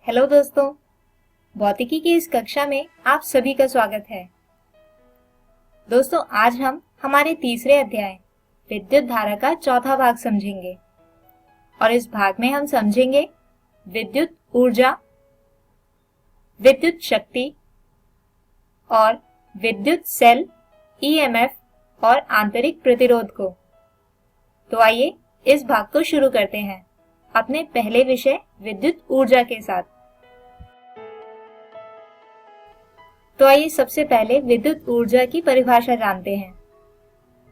Hello दोस्तों, भौतिकी की इस कक्षा में आप सभी का स्वागत है। दोस्तों, आज हम हमारे तीसरे अध्याय विद्युत धारा का चौथा भाग समझेंगे और इस भाग में हम समझेंगे विद्युत ऊर्जा, विद्युत शक्ति और विद्युत सेल, ईएमएफ और आंतरिक प्रतिरोध को। तो आइए इस भाग को शुरू करते हैं अपने पहले विषय विद्युत ऊर्जा के साथ। तो आइए सबसे पहले विद्युत ऊर्जा की परिभाषा जानते हैं।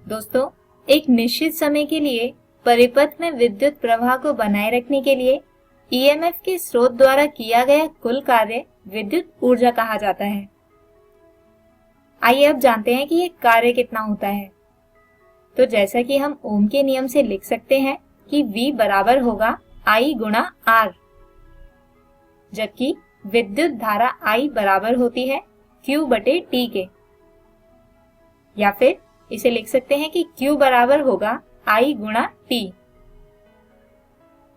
दोस्तों, एक निश्चित समय के लिए परिपथ में विद्युत प्रवाह को बनाए रखने के लिए ईएमएफ के स्रोत द्वारा किया गया कुल कार्य विद्युत ऊर्जा कहा जाता है। आइए अब जानते हैं कि ये कार्य कितना होता है। तो जैसा कि हम ओम के नियम से लिख सकते हैं कि V बराबर होगा I गुणा R, जबकि विद्युत धारा I बराबर होती है Q बटे T के, या फिर इसे लिख सकते हैं कि Q बराबर होगा I गुणा T।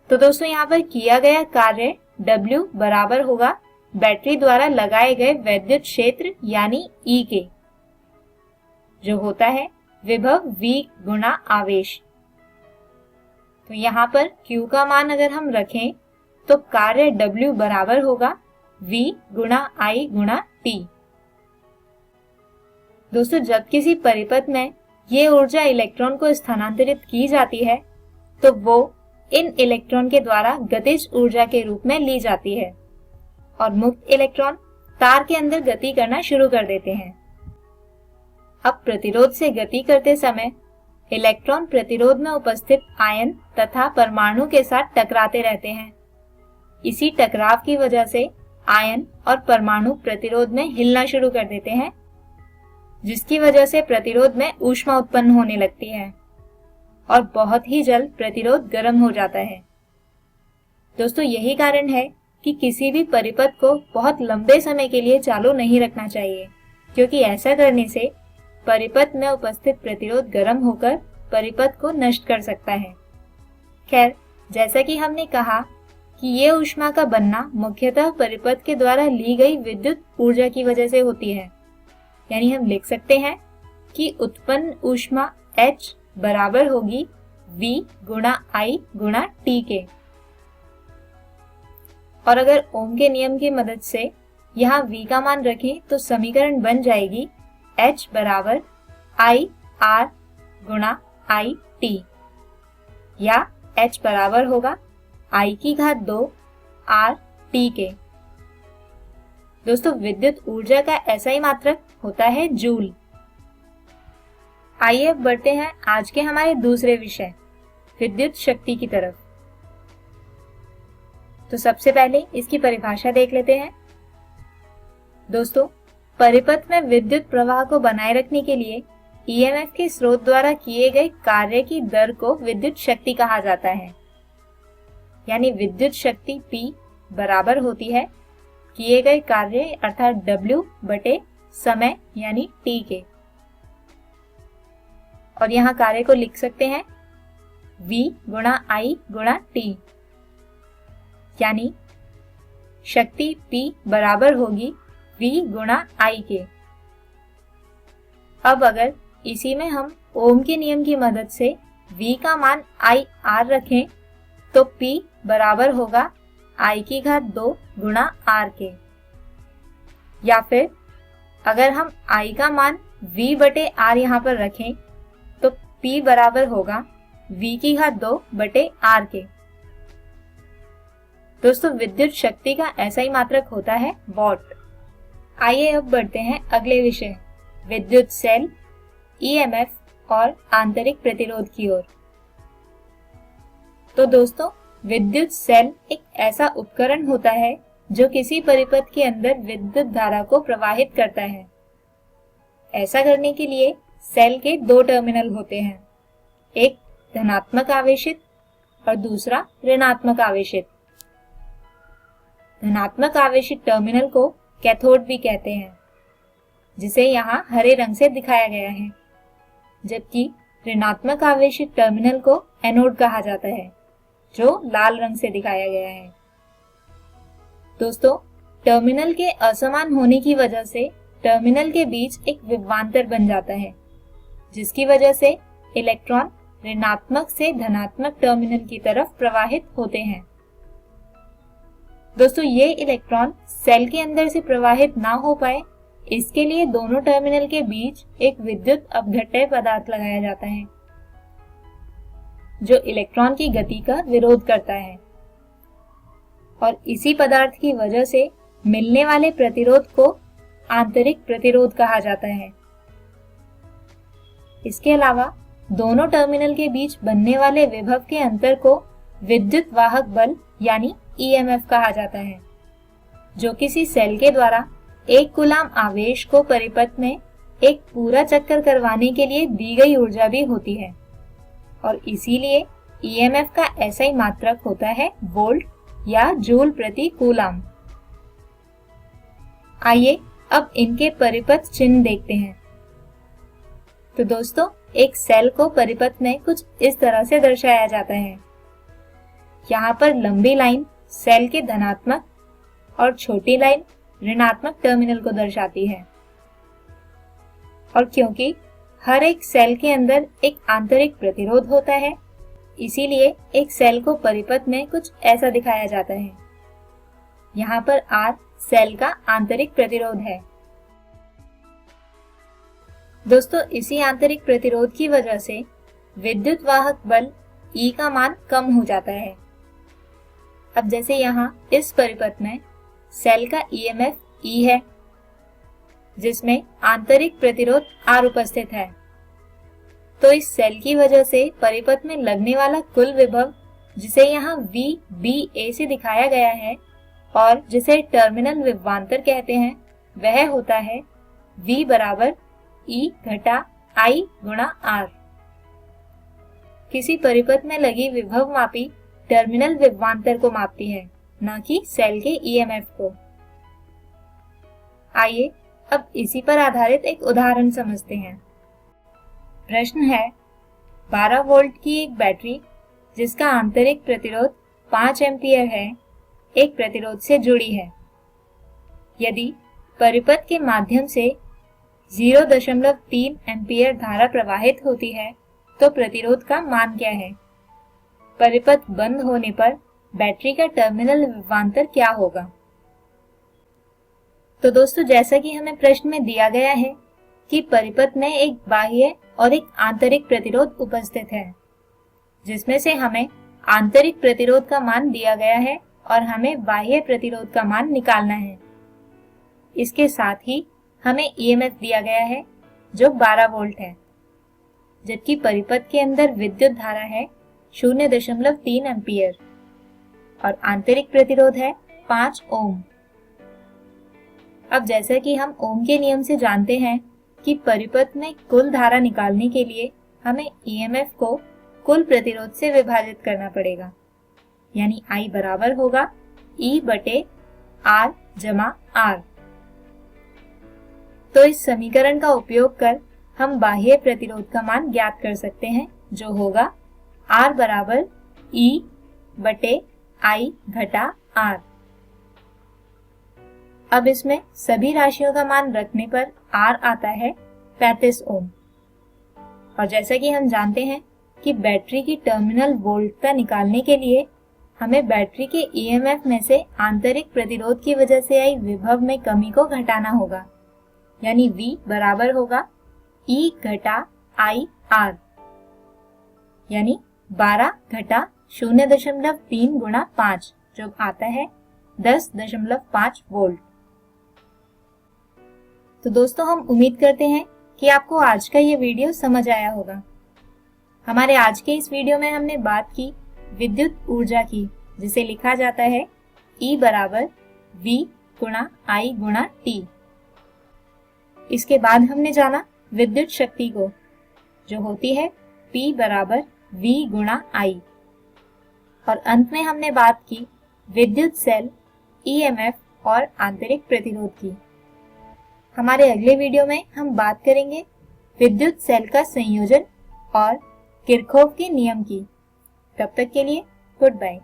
तो दोस्तों, यहाँ पर किया गया कार्य W बराबर होगा बैटरी द्वारा लगाए गए वैद्युत क्षेत्र यानी E के, जो होता है विभव V गुणा आवेश। तो यहाँ पर Q का मान अगर हम रखें तो कार्य W बराबर होगा V गुणा I गुणा T। दोस्तों, जब किसी परिपथ में ये ऊर्जा इलेक्ट्रॉन को स्थानांतरित की जाती है तो वो इन इलेक्ट्रॉन के द्वारा गतिज ऊर्जा के रूप में ली जाती है और मुक्त इलेक्ट्रॉन तार के अंदर गति करना शुरू कर देते हैं। अब प्रतिरोध से गति करते समय इलेक्ट्रॉन प्रतिरोध में उपस्थित आयन तथा परमाणु के साथ टकराते रहते हैं। इसी टकराव की वजह से आयन और परमाणु प्रतिरोध में हिलना शुरू कर देते हैं, जिसकी वजह से प्रतिरोध में ऊष्मा उत्पन्न होने लगती है और बहुत ही जल्द प्रतिरोध गर्म हो जाता है। दोस्तों, यही कारण है कि किसी भी परिपथ को बहुत लंबे समय के लिए चालू नहीं रखना चाहिए, क्योंकि ऐसा करने से परिपथ में उपस्थित प्रतिरोध गर्म होकर परिपथ को नष्ट कर सकता है। खैर, जैसा कि हमने कहा कि ये ऊष्मा का बनना मुख्यतः परिपथ के द्वारा ली गई विद्युत ऊर्जा की वजह से होती है, यानी हम लिख सकते हैं कि उत्पन्न ऊष्मा H बराबर होगी V गुणा I गुणा T के। और अगर ओम के नियम की मदद से यहाँ V का मान रखें तो समीकरण बन जाएगी H बराबर I R गुणा I T, या H बराबर होगा I की घात 2 R T के। दोस्तों, विद्युत ऊर्जा का SI मात्रक होता है जूल। आइए अब बढ़ते हैं आज के हमारे दूसरे विषय विद्युत शक्ति की तरफ। तो सबसे पहले इसकी परिभाषा देख लेते हैं। दोस्तों, परिपथ में विद्युत प्रवाह को बनाए रखने के लिए ईएमएफ के स्रोत द्वारा किए गए कार्य की दर को विद्युत शक्ति कहा जाता है, यानी विद्युत शक्ति P बराबर होती है किए गए कार्य अर्थात W बटे समय यानी T के। और यहाँ कार्य को लिख सकते हैं V गुणा I गुणा T, यानी शक्ति P बराबर होगी V गुणा I के। अब अगर इसी में हम ओम के नियम की मदद से V का मान I R रखें तो P बराबर होगा I की घात 2 गुणा R के, या फिर अगर हम I का मान V बटे R यहाँ पर रखें तो P बराबर होगा V की घात 2 बटे R के। दोस्तों, विद्युत शक्ति का SI मात्रक होता है वॉट। आइए अब बढ़ते हैं अगले विषय विद्युत सेल, ईएमएफ और आंतरिक प्रतिरोध की ओर। तो दोस्तों, विद्युत सेल एक ऐसा उपकरण होता है जो किसी परिपथ के अंदर विद्युत धारा को प्रवाहित करता है। ऐसा करने के लिए सेल के दो टर्मिनल होते हैं, एक धनात्मक आवेशित और दूसरा ऋणात्मक आवेशित। धनात्मक आवेशित टर्मिनल को कैथोड भी कहते हैं, जिसे यहाँ हरे रंग से दिखाया गया है, जबकि ऋणात्मक आवेशित टर्मिनल को एनोड कहा जाता है, जो लाल रंग से दिखाया गया है। दोस्तों, टर्मिनल के असमान होने की वजह से टर्मिनल के बीच एक विभवांतर बन जाता है, जिसकी वजह से इलेक्ट्रॉन ऋणात्मक से धनात्मक टर्मिनल की तरफ प्रवाहित होते हैं। दोस्तों, ये इलेक्ट्रॉन सेल के अंदर से प्रवाहित ना हो पाए, इसके लिए दोनों टर्मिनल के बीच एक विद्युत अपघट्य पदार्थ लगाया जाता है, जो इलेक्ट्रॉन की गति का विरोध करता है। और इसी पदार्थ की वजह से मिलने वाले प्रतिरोध को आंतरिक प्रतिरोध कहा जाता है। इसके अलावा दोनों टर्मिनल के बीच बनने वाले विभव के अंतर को विद्युत वाहक बल यानी ईएमएफ कहा जाता है, जो किसी सेल के द्वारा एक कूलाम आवेश को परिपथ में एक पूरा चक्कर करवाने के लिए दी गई ऊर्जा भी होती है, और इसीलिए ईएमएफ का SI मात्रक होता है वोल्ट या जूल प्रति कूलाम। आइए अब इनके परिपथ चिन्ह देखते हैं। तो दोस्तों, एक सेल को परिपथ में कुछ इस तरह से दर्शाया जाता है। यहाँ पर लंबी लाइन सेल के धनात्मक और छोटी लाइन ऋणात्मक टर्मिनल को दर्शाती है। और क्योंकि हर एक सेल के अंदर एक आंतरिक प्रतिरोध होता है, इसीलिए एक सेल को परिपथ में कुछ ऐसा दिखाया जाता है। यहाँ पर R सेल का आंतरिक प्रतिरोध है। दोस्तों, इसी आंतरिक प्रतिरोध की वजह से विद्युत वाहक बल E का मान कम हो जाता है। अब जैसे यहाँ इस परिपथ में सेल का EMF E है, जिसमें आंतरिक प्रतिरोध R उपस्थित है, तो इस सेल की वजह से परिपथ में लगने वाला कुल विभव, जिसे यहाँ VBA से दिखाया गया है और जिसे टर्मिनल विभवांतर कहते हैं, वह होता है V बराबर E घटा I गुणा R। किसी परिपथ में लगी विभव मापी टर्मिनल विभवांतर को मापती है, न कि सेल के EMF को। आइए अब इसी पर आधारित एक उदाहरण समझते हैं। प्रश्न है, 12 वोल्ट की एक बैटरी जिसका आंतरिक प्रतिरोध 5 एम्पीयर है, एक प्रतिरोध से जुड़ी है। यदि परिपथ के माध्यम से 0.3 एम्पीयर धारा प्रवाहित होती है, तो प्रतिरोध का मान क्या है? परिपथ बंद होने पर बैटरी का टर्मिनल विभवांतर क्या होगा? तो दोस्तों, जैसा कि हमें प्रश्न में दिया गया है कि परिपथ में एक बाह्य और एक आंतरिक प्रतिरोध उपस्थित है, जिसमें से हमें आंतरिक प्रतिरोध का मान दिया गया है और हमें बाह्य प्रतिरोध का मान निकालना है। इसके साथ ही हमें EMF दिया गया है जो 12 वोल्ट है, जबकि परिपथ के अंदर विद्युत धारा है 0.3 एम्पीयर और आंतरिक प्रतिरोध है 5 ओम। अब जैसा कि हम ओम के नियम से जानते हैं कि परिपथ में कुल धारा निकालने के लिए हमें EMF को कुल प्रतिरोध से विभाजित करना पड़ेगा, यानी I बराबर होगा E बटे R जमा R। तो इस समीकरण का उपयोग कर हम बाह्य प्रतिरोध का मान ज्ञात कर सकते हैं, जो होगा R बराबर E बटे I घटा R। अब इसमें सभी राशियों का मान रखने पर R आता है 35 ओम। और जैसा कि हम जानते हैं कि बैटरी की टर्मिनल वोल्टता निकालने के लिए हमें बैटरी के EMF में से आंतरिक प्रतिरोध की वजह से आई विभव में कमी को घटाना होगा, यानी V बराबर होगा E घटा I R, यानी 12 घटा 0.3 गुणा 5, जो आता है 10.5 वोल्ट। तो दोस्तों, हम उम्मीद करते हैं कि आपको आज का ये वीडियो समझ आया होगा। हमारे आज के इस वीडियो में हमने बात की विद्युत ऊर्जा की, जिसे लिखा जाता है E बराबर V गुणा I गुणा T। इसके बाद हमने जाना विद्युत शक्ति को, जो होती है P बराबर V गुणा I। और अंत में हमने बात की विद्युत सेल, EMF और आंतरिक प्रतिरोध की। हमारे अगले वीडियो में हम बात करेंगे विद्युत सेल का संयोजन और किरचॉफ के नियम की। तब तक के लिए गुड बाय।